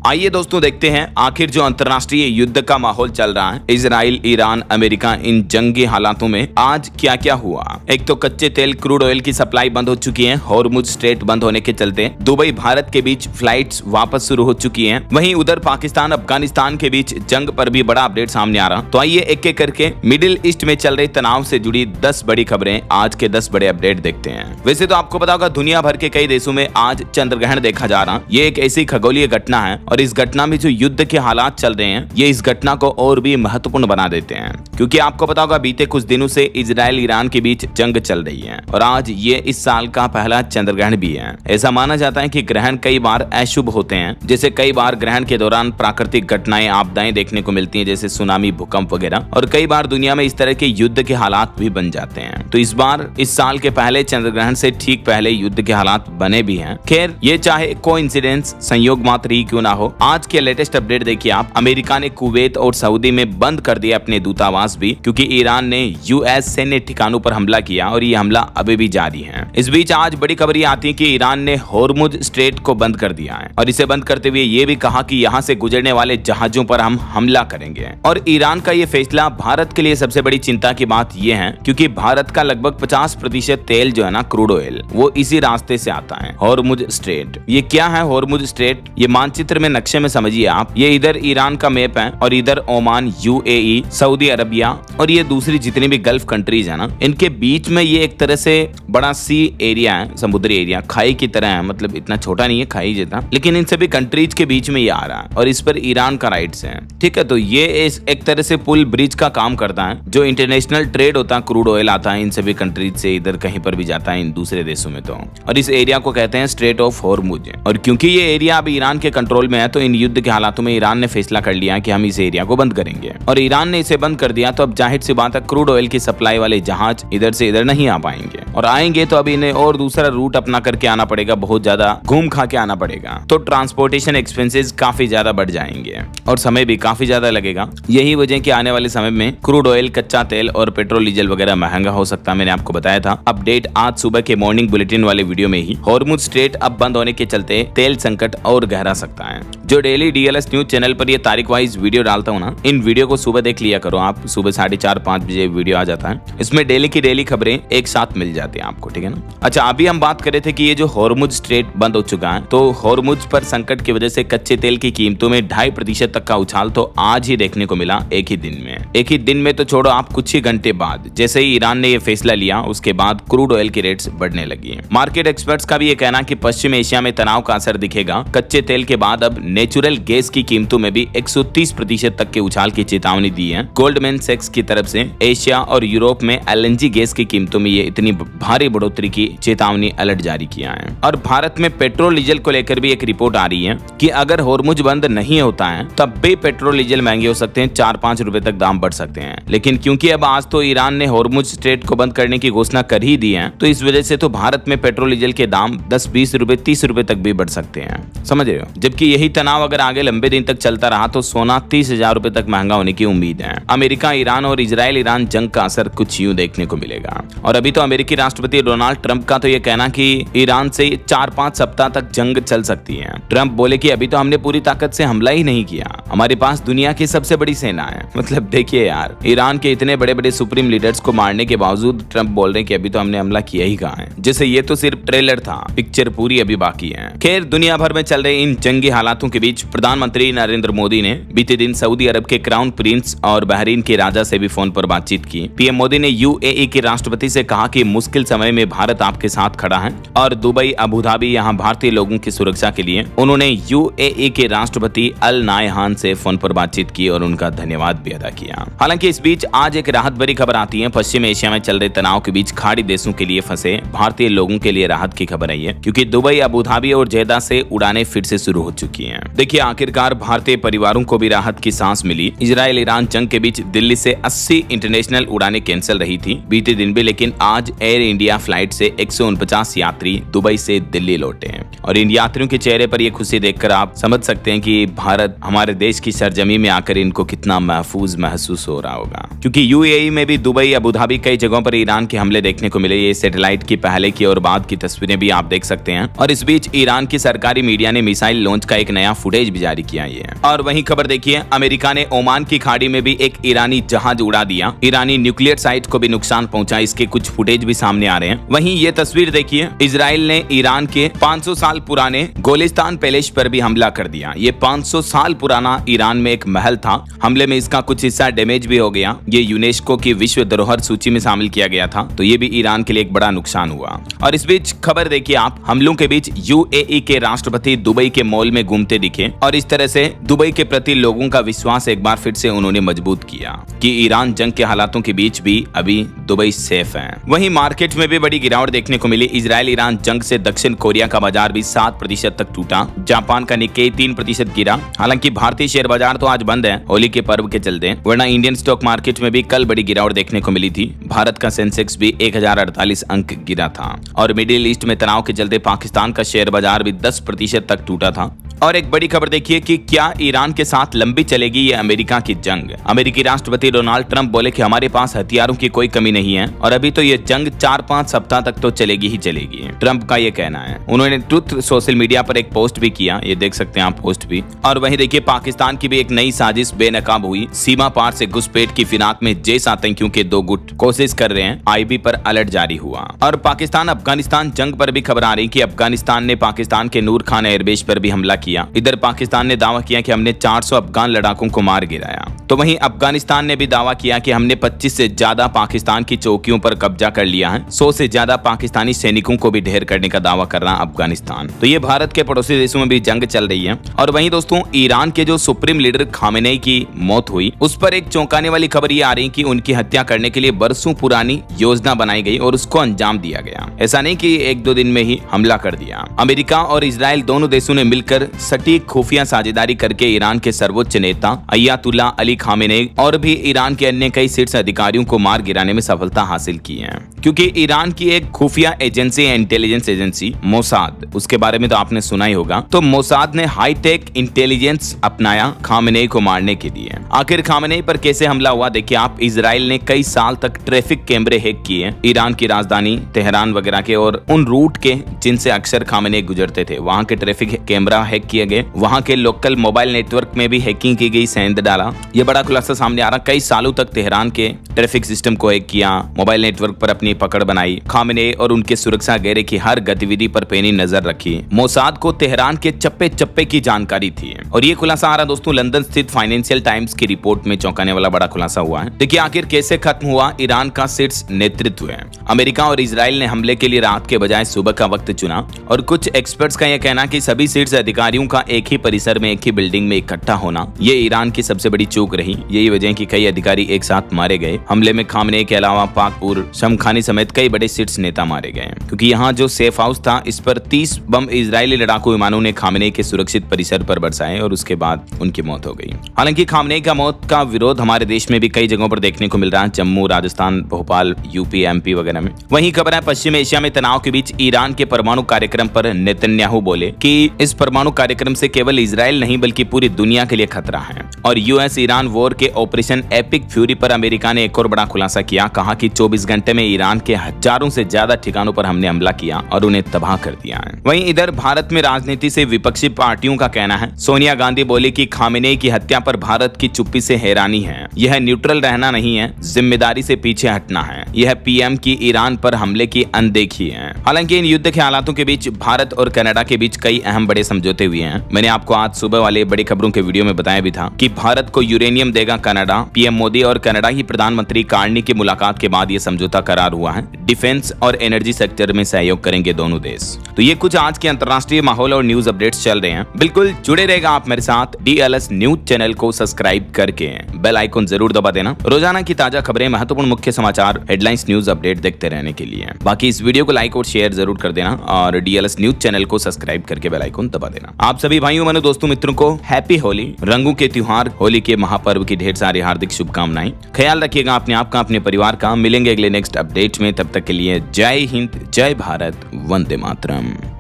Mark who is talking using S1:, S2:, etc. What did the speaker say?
S1: आइए दोस्तों देखते हैं आखिर जो अंतर्राष्ट्रीय युद्ध का माहौल चल रहा है, इजराइल, ईरान, अमेरिका, इन जंगी हालातों में आज क्या क्या हुआ। एक तो कच्चे तेल क्रूड ऑयल की सप्लाई बंद हो चुकी है। हॉर्मुज स्ट्रेट बंद होने के चलते दुबई भारत के बीच फ्लाइट्स वापस शुरू हो चुकी हैं। वहीं उधर पाकिस्तान अफगानिस्तान के बीच जंग पर भी बड़ा अपडेट सामने आ रहा। तो आइए एक एक करके मिडिल ईस्ट में चल रहे तनाव से जुड़ी 10 बड़ी खबरें, आज के 10 बड़े अपडेट देखते हैं। वैसे तो आपको पता होगा दुनिया भर के कई देशों में आज चंद्रग्रहण देखा जा रहा। ये एक ऐसी खगोलीय घटना है और इस घटना में जो युद्ध के हालात चल रहे हैं ये इस घटना को और भी महत्वपूर्ण बना देते हैं, क्योंकि आपको पता होगा बीते कुछ दिनों से इजराइल ईरान के बीच जंग चल रही है और आज ये इस साल का पहला चंद्रग्रहण भी है। ऐसा माना जाता है कि ग्रहण कई बार अशुभ होते हैं, जैसे कई बार ग्रहण के दौरान प्राकृतिक घटनाएं, आपदाएं देखने को मिलती हैं, जैसे सुनामी, भूकंप वगैरह, और कई बार दुनिया में इस तरह के युद्ध के हालात भी बन जाते हैं। तो इस बार इस साल के पहले चंद्रग्रहण से ठीक पहले युद्ध के हालात बने भी हैं। खैर ये चाहे कोइंसिडेंस, संयोग मात्र ही क्यों ना हो, आज के लेटेस्ट अपडेट देखिए आप। अमेरिका ने कुवैत और सऊदी में बंद कर दिया अपने दूतावास भी, क्योंकि ईरान ने यूएस सैन्य ठिकानों पर हमला किया और ये हमला अभी भी जारी है। इस बीच आज बड़ी खबर ये आती है कि ईरान ने हॉर्मुज स्ट्रेट को बंद कर दिया है और इसे बंद करते हुए ये भी कहा कि यहाँ से गुजरने वाले जहाजों पर हम हमला करेंगे। और ईरान का ये फैसला भारत के लिए सबसे बड़ी चिंता की बात यह है, क्योंकि भारत का लगभग 50% तेल जो है ना, क्रूड ऑयल, वो इसी रास्ते से आता है, हॉर्मुज स्ट्रेट। ये क्या है हॉर्मुज स्ट्रेट? ये मानचित्र में नक्शे में समझिए आप। ये इधर ईरान का मैप है और इधर ओमान, यूएई, सऊदी अरबिया और ये दूसरी जितनी भी गल्फ कंट्रीज है ना, इनके बीच में ये एक तरह से बड़ा सी एरिया है, समुद्री एरिया, खाई की तरह है। मतलब इतना छोटा नहीं है खाई जितना, लेकिन इन सभी कंट्रीज के बीच में ये आ रहा है और इस पर ईरान का राइट्स है। ठीक है, तो ये एक तरह से पुल ब्रिज का काम करता है। जो इंटरनेशनल ट्रेड होता है, क्रूड ऑयल आता है इन सभी कंट्रीज से, इधर कहीं पर भी जाता है इन दूसरे देशों में तो, और इस एरिया को कहते हैं स्ट्रेट ऑफ हॉर्मुज। और क्योंकि ये एरिया अब ईरान के कंट्रोल में है, तो इन युद्ध के हालातों में ईरान ने फैसला कर लिया कि हम इस एरिया को बंद करेंगे। और ईरान ने इसे बंद कर दिया तो अब जाहिर सी बात है क्रूड ऑयल की सप्लाई वाले जहाज इधर से इधर नहीं आ पाएंगे, और आएंगे तो अब इन्हें और दूसरा रूट अपना करके आना पड़ेगा, बहुत ज्यादा घूम खा के आना पड़ेगा। तो ट्रांसपोर्टेशन एक्सपेंसेस काफी ज्यादा बढ़ जाएंगे और समय भी काफी ज्यादा लगेगा। यही वजह कि आने वाले समय में क्रूड ऑयल, कच्चा तेल और पेट्रोल डीजल वगैरह महंगा हो सकता है। मैंने आपको बताया था अपडेट आज सुबह के मॉर्निंग बुलेटिन वाले वीडियो में ही। हॉर्मुज स्ट्रेट अब बंद होने के चलते तेल संकट और गहरा सकता है। जो डेली डीएलएस न्यूज चैनल पर ये तारीख वाइज वीडियो डालता हूँ ना, इन वीडियो को सुबह देख लिया करो आप। सुबह 4:30-5 बजे वीडियो आ जाता है, इसमें डेली की डेली खबरें एक साथ मिल जाती हैं आपको, ठीक है ना। अच्छा, अभी हम बात कर रहे थे कि ये जो हॉर्मुज स्ट्रेट बंद हो चुका है, तो हॉर्मुज पर संकट की वजह से कच्चे तेल की कीमतों में 2.5% तक का उछाल तो आज ही देखने को मिला, एक ही दिन में। एक ही दिन में तो छोड़ो आप, कुछ ही घंटे बाद जैसे ही ईरान ने ये फैसला लिया, उसके बाद क्रूड ऑयल की रेट्स बढ़ने लगी। मार्केट एक्सपर्ट्स का भी ये कहना कि पश्चिम एशिया में तनाव का असर दिखेगा। कच्चे तेल के बाद अब नेचुरल गैस की कीमतों में भी 130% तक के उछाल की चेतावनी दी है गोल्डमैन सैक्स की तरफ से। एशिया और यूरोप में एलएनजी गैस की कीमतों में ये इतनी भारी बढ़ोतरी की चेतावनी अलर्ट जारी किया है। और भारत में पेट्रोल डीजल को लेकर भी एक रिपोर्ट आ रही है कि अगर हॉर्मुज बंद नहीं होता है तब भी पेट्रोल डीजल महंगे हो सकते हैं, 4-5 रुपए तक दाम बढ़ सकते हैं। लेकिन क्योंकि अब आज तो ईरान ने हॉर्मुज स्ट्रेट को बंद करने की घोषणा कर ही दी है, तो इस वजह से तो भारत में पेट्रोल डीजल के दाम 10-20 रुपए, 30 रुपए तक भी बढ़ सकते हैं, समझ रहे हो। जबकि यही तनाव अगर आगे लंबे दिन तक चलता रहा तो सोना 30,000 रुपए तक महंगा होने की उम्मीद है। अमेरिका, ईरान और इजराइल ईरान जंग का असर कुछ यूं देखने को मिलेगा। और अभी तो अमेरिकी राष्ट्रपति डोनाल्ड ट्रंप का तो ये कहना कि ईरान से 4-5 सप्ताह तक जंग चल सकती है। ट्रंप बोले कि अभी तो हमने पूरी ताकत से हमला ही नहीं किया, हमारे पास दुनिया की सबसे बड़ी सेना है। मतलब देखिए यार, ईरान के इतने बड़े बड़े सुप्रीम लीडर्स को मारने के बावजूद ट्रंप बोल रहे हैं कि अभी तो हमने हमला किया ही कहा है, जैसे ये तो सिर्फ ट्रेलर था, पिक्चर पूरी अभी बाकी है। खैर, दुनिया भर में चल रहे इन जंगी हालातों के बीच प्रधानमंत्री नरेंद्र मोदी ने बीते दिन सऊदी अरब के क्राउन प्रिंस और बहरीन के राजा से भी फोन पर बातचीत की। पीएम मोदी ने यूएई के राष्ट्रपति से कहा कि मुश्किल समय में भारत आपके साथ खड़ा है, और दुबई, अबू धाबी, यहाँ भारतीय लोगों की सुरक्षा के लिए उन्होंने यूएई के राष्ट्रपति अल नायहान से फोन पर बातचीत की और उनका धन्यवाद भी अदा किया। हालांकि इस बीच आज एक राहत भरी खबर आती है। पश्चिम एशिया में चल रहे तनाव के बीच खाड़ी देशों के लिए फंसे भारतीय लोगों के लिए राहत की खबर आई है, क्योंकि दुबई, अबू धाबी और जेदा से उड़ानें फिर से शुरू हो चुकी हैं। देखिए, आखिरकार भारतीय परिवारों को भी राहत की सांस मिली। इजराइल ईरान जंग के बीच दिल्ली से 80 इंटरनेशनल उड़ानें कैंसिल रही थी बीते दिन भी, लेकिन आज एयर एयर इंडिया फ्लाइट से 149 यात्री दुबई से दिल्ली लौटे हैं। और इन यात्रियों के चेहरे पर यह खुशी देखकर आप समझ सकते हैं कि भारत हमारे देश की सरजमी में आकर इनको कितना महफूज महसूस हो रहा होगा, क्योंकि यूएई में भी दुबई, अबू धाबी कई जगहों पर ईरान के हमले देखने को मिले। ये सैटेलाइट की पहले की और बाद की तस्वीरें भी आप देख सकते हैं। और इस बीच ईरान की सरकारी मीडिया ने मिसाइल लॉन्च का एक नया फुटेज भी जारी किया है। और वहीं खबर देखिए, अमेरिका ने ओमान की खाड़ी में भी एक ईरानी जहाज उड़ा दिया। ईरानी न्यूक्लियर साइट को भी नुकसान पहुंचा, इसके कुछ फुटेज भी सामने आ रहे हैं। वहीं ये तस्वीर देखिए, इजराइल ने ईरान के 500 साल पुराने गोलिस्तान पैलेस पर भी हमला कर दिया। ये 500 साल पुराना ईरान में एक महल था। हमले में इसका कुछ हिस्सा डैमेज भी हो गया। ये यूनेस्को की विश्व धरोहर सूची में शामिल किया गया था, तो ये भी ईरान के लिए एक बड़ा नुकसान हुआ। और इस बीच खबर देखिए आप, हमलों के बीच यूएई के राष्ट्रपति दुबई के मॉल में घूमते दिखे और इस तरह से दुबई के प्रति लोगों का विश्वास एक बार फिर से उन्होंने मजबूत किया कि ईरान जंग के हालातों के बीच भी अभी दुबई सेफ है। वहीं मार्केट में भी बड़ी गिरावट देखने को मिली। इजराइल ईरान जंग से दक्षिण कोरिया का बाजार भी 7% तक टूटा। जापान का निक्केई 3% गिरा। हालांकि भारतीय शेयर बाजार तो आज बंद है होली के पर्व के चलते, वरना इंडियन स्टॉक मार्केट में भी कल बड़ी गिरावट देखने को मिली थी। भारत का सेंसेक्स भी 1048 अंक गिरा था। और मिडिल ईस्ट में तनाव के चलते पाकिस्तान का शेयर बाजार भी 10% तक टूटा था। और एक बड़ी खबर देखिए कि क्या ईरान के साथ लंबी चलेगी ये अमेरिका की जंग। अमेरिकी राष्ट्रपति डोनाल्ड ट्रंप बोले कि हमारे पास हथियारों की कोई कमी नहीं है और अभी तो ये जंग 4-5 सप्ताह तक तो चलेगी ही चलेगी। ट्रंप का ये कहना है। उन्होंने ट्रुथ सोशल मीडिया पर एक पोस्ट भी किया, ये देख सकते हैं आप पोस्ट भी। और वहीं देखिए, पाकिस्तान की भी एक नई साजिश बेनकाब हुई। सीमा पार से घुसपैठ की फिराक में जैश आतंकियों के 2 गुट कोशिश कर रहे हैं। आईबी पर अलर्ट जारी हुआ। और पाकिस्तान अफगानिस्तान जंग पर भी खबर आ रही कि अफगानिस्तान ने पाकिस्तान के नूर खान एयरबेस पर भी हमला किया। इधर पाकिस्तान ने दावा किया कि हमने 400 अफगान लड़ाकों को मार गिराया, तो वहीं अफगानिस्तान ने भी दावा किया कि हमने 25 से ज्यादा पाकिस्तान की चौकियों पर कब्जा कर लिया है। 100 से ज्यादा पाकिस्तानी सैनिकों को भी ढेर करने का दावा कर रहा अफगानिस्तान। तो ये भारत के पड़ोसी देशों में भी जंग चल रही है। और वहीं दोस्तों, ईरान के जो सुप्रीम लीडर खामेनेई की मौत हुई, उस पर एक चौंकाने वाली खबर ये आ रही कि उनकी हत्या करने के लिए बरसों पुरानी योजना बनाई गई और उसको अंजाम दिया गया। ऐसा नहीं कि 1-2 दिन में ही हमला कर दिया। अमेरिका और इजराइल दोनों देशों ने मिलकर सटीक खुफिया साझेदारी करके ईरान के सर्वोच्च नेता अयतुल्लाह अली खामेनेई और भी ईरान के अन्य कई शीर्ष अधिकारियों को मार गिराने में सफलता हासिल की है। क्योंकि ईरान की एक खुफिया एजेंसी है, इंटेलिजेंस एजेंसी मोसाद, उसके बारे में तो आपने सुना ही होगा। तो मोसाद ने हाईटेक इंटेलिजेंस अपनाया खामेनेई को मारने के लिए। आखिर खामेनेई पर कैसे हमला हुआ देखिए आप। इजराइल ने कई साल तक ट्रैफिक कैमरे हैक किए ईरान की राजधानी तेहरान वगैरह के, और उन रूट के जिनसे अक्सर खामेनेई गुजरते थे, वहां के ट्रैफिक कैमरा हैक किए गए। वहां के लोकल मोबाइल नेटवर्क में भी हैकिंग की गई, सेंध डाला। ये बड़ा खुलासा सामने आ रहा। कई सालों तक तेहरान के ट्रैफिक सिस्टम को हैक किया, मोबाइल नेटवर्क पर अपनी पकड़ बनाई। खामेनेई और उनके सुरक्षा घेरे की हर गतिविधि पर पैनी नजर रखी। मोसाद को तेहरान के चप्पे चप्पे की जानकारी थी। और ये खुलासा आ रहा दोस्तों लंदन स्थित फाइनेंशियल टाइम्स की रिपोर्ट में चौंकाने वाला बड़ा खुलासा हुआ है। देखिए आखिर कैसे खत्म हुआ ईरान का शीर्ष नेतृत्व है। अमेरिका और इजराइल ने हमले के लिए रात के बजाय सुबह का वक्त चुना। और कुछ एक्सपर्ट्स का यह कहना कि सभी शीर्ष अधिकारियों का एक ही परिसर में, एक ही बिल्डिंग में इकट्ठा होना, ये ईरान की सबसे बड़ी चूक रही। यही वजह है कि कई अधिकारी एक साथ मारे गए। हमले में खामेनेई के अलावा पाकपुर, शमखानी समेत कई बड़े शीर्ष नेता मारे गए। क्योंकि यहाँ जो सेफ हाउस था, इस पर 30 बम इजरायली लड़ाकू विमानों ने खामेनेई के सुरक्षित परिसर पर बरसाए और उसके बाद उनकी मौत हो गई। हालांकि खामेनेई का मौत का विरोध हमारे देश में भी कई जगहों पर देखने को मिल रहा है, जम्मू, राजस्थान, भोपाल, यूपी, एमपी वगैरह में। वहीं खबर है पश्चिम एशिया में तनाव के बीच ईरान के परमाणु कार्यक्रम पर नेतन्याहू बोले कि इस परमाणु कार्यक्रम से केवल इजराइल नहीं बल्कि पूरी दुनिया के लिए खतरा है। और यूएस ईरान वॉर के ऑपरेशन एपिक फ्यूरी पर अमेरिका ने एक और बड़ा खुलासा किया। कहा कि 24 घंटे में ईरान के हजारों से ज्यादा ठिकानों पर हमने हमला किया और उन्हें तबाह कर दिया है। वहीं इधर भारत में राजनीति से विपक्षी पार्टियों का कहना है। सोनिया गांधी बोली कि खामेनेई की हत्या पर भारत की चुप्पी से हैरानी है। यह न्यूट्रल रहना नहीं है, जिम्मेदारी से पीछे हटना है। यह पीएम की ईरान पर हमले की अनदेखी है। हालांकि इन युद्ध के हालातों के बीच भारत और कनाडा के बीच कई अहम बड़े समझौते हुए हैं। मैंने आपको आज सुबह वाले बड़ी खबरों के वीडियो में बताया भी था कि भारत को यूरेनियम देगा कनाडा। पीएम मोदी और कनाडा की प्रधानमंत्री कार्नी की मुलाकात के बाद यह समझौता करार हुआ है। डिफेंस और एनर्जी सेक्टर में सहयोग करेंगे दोनों देश। तो ये कुछ आज के अंतर्राष्ट्रीय माहौल और न्यूज अपडेट्स चल रहे हैं। बिल्कुल जुड़े रहेगा आप मेरे साथ। डीएलएस न्यूज चैनल को सब्सक्राइब करके बेल आइकन जरूर दबा देना रोजाना की ताजा खबरें, महत्वपूर्ण मुख्य समाचार, हेडलाइंस, न्यूज अपडेट देखते रहने के लिए। बाकी इस वीडियो को लाइक और शेयर जरूर कर देना और डीएलएस न्यूज चैनल को सब्सक्राइब करके बेल आइकन दबा देना। आप सभी भाइयों बहनों दोस्तों मित्रों को हैप्पी होली, रंगों के त्योहार होली के महापर्व की ढेर सारी हार्दिक शुभकामनाएं। ख्याल रखिएगा अपने आप का, अपने परिवार का। मिलेंगे अगले नेक्स्ट अपडेट में। तब तक के लिए जय हिंद, जय भारत, वंदे मातरम।